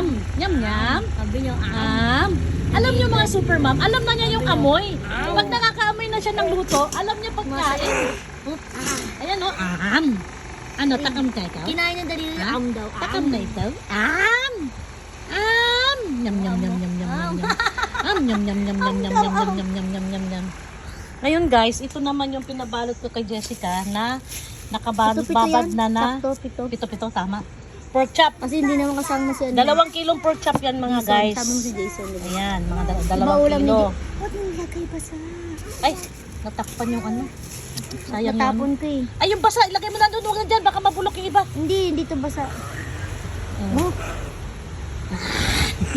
Yum, yum. Sabi niyo, Alam niyo mga super mom, alam na niya yung amoy. Pag nakakaamoy na siya ng luto, alam niya pagkain. Ayan o, Ano, takam ka ikaw? Kinain ng dalili daw. Takam na ikaw? Yum, yum, yum, yum, yum, yum, yum. Yum, yum, yum, yum, yum, yum, yum, yum, yum, yum, yum, yum. Ngayon guys, ito naman yung pinabalot ko kay Jessica na nakababad na pito, tama. Pork chop. Kasi hindi naman kasama si ano. 2 kilong pork chop yan mga guys. Sabi mo si Jason. Ayan, mga 2 Maulam kilo. Ba't mo lagay basa? Ay, natakpan yung ano. Sayang Natapon yun. ko eh. Ay, yung basa, ilagay mo na doon, huwag na dyan, baka mabulok yung iba. Hindi to basa. Oh.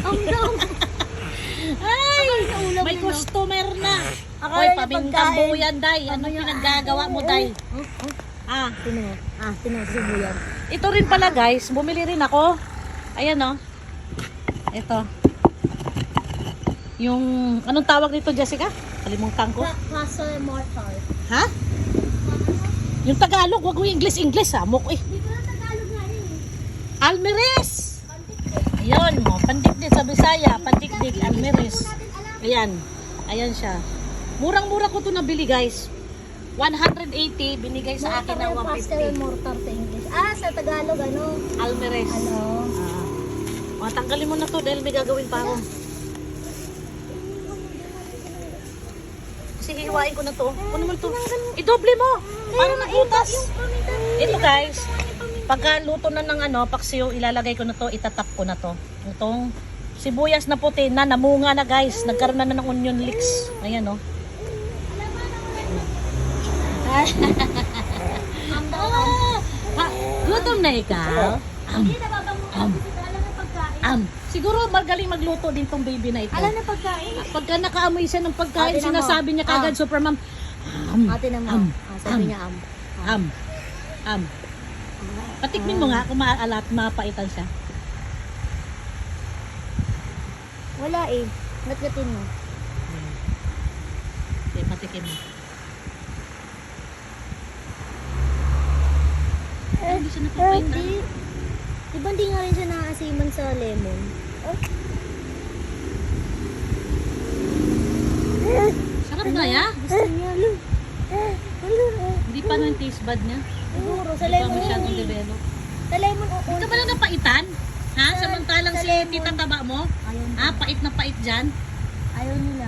Ang dam. Ay, may customer na. Hoy, pamintang buyan, day. Ano pinaggagawa mo, day? Tino, sibuyan. Ito rin pala, guys. Bumili rin ako. Ayan, oh. Ito. Yung, anong tawag dito, Jessica? Kalimutan ko. Plaster mortar. Ha? Yung Tagalog, wag mo English, amok eh. Hindi ko na Tagalog nga yun eh. Almeres! Ayun, mo, pandikdik sa Bisaya, pandikdik, Almeres. Ayan, ayan siya. Murang-mura ko to nabili, guys. 180, binigay sa akin ng Plaster 150. mortar sa English. Sa Tagalog ano? Almeres. Tanggalin mo na to dahil may gagawin pa ako. Kasi hiwain ko na to. Kuno mo to. I-doble mo. Para nagutas. Ito guys, pagka luto na ng paksiw, ilalagay ko na to, itatap ko na to. Itong sibuyas na puti na namunga na guys. Nagkaroon na ng onion leeks. Ayan oh. Gutom na ikaw? Siguro magaling magluto din tong baby na ito. Alam na pagkain. Pagka nakaamoy siya ng pagkain, Ate na mo. sinasabi niya kagad, Supermom, Ate naman. Sabi niya Patikmin mo nga kung maalat, mapaitan siya. Wala eh. Ngatgatin mo. Okay, patikin mo. Hindi siya napapaitan. Hindi. Diba hindi nga rin siya nakaasiman sa lemon? Sarap na ya? Gusto niya. Hindi pa nang taste bud niya. Siguro. Sa Hindi pa lemon. masyadong develop. Sa lemon. Hindi ka ba lang napaitan? Ha? Samantalang sa si lemon. tita taba mo? Ayun. Ha? Pait na pait dyan? Ayaw nila.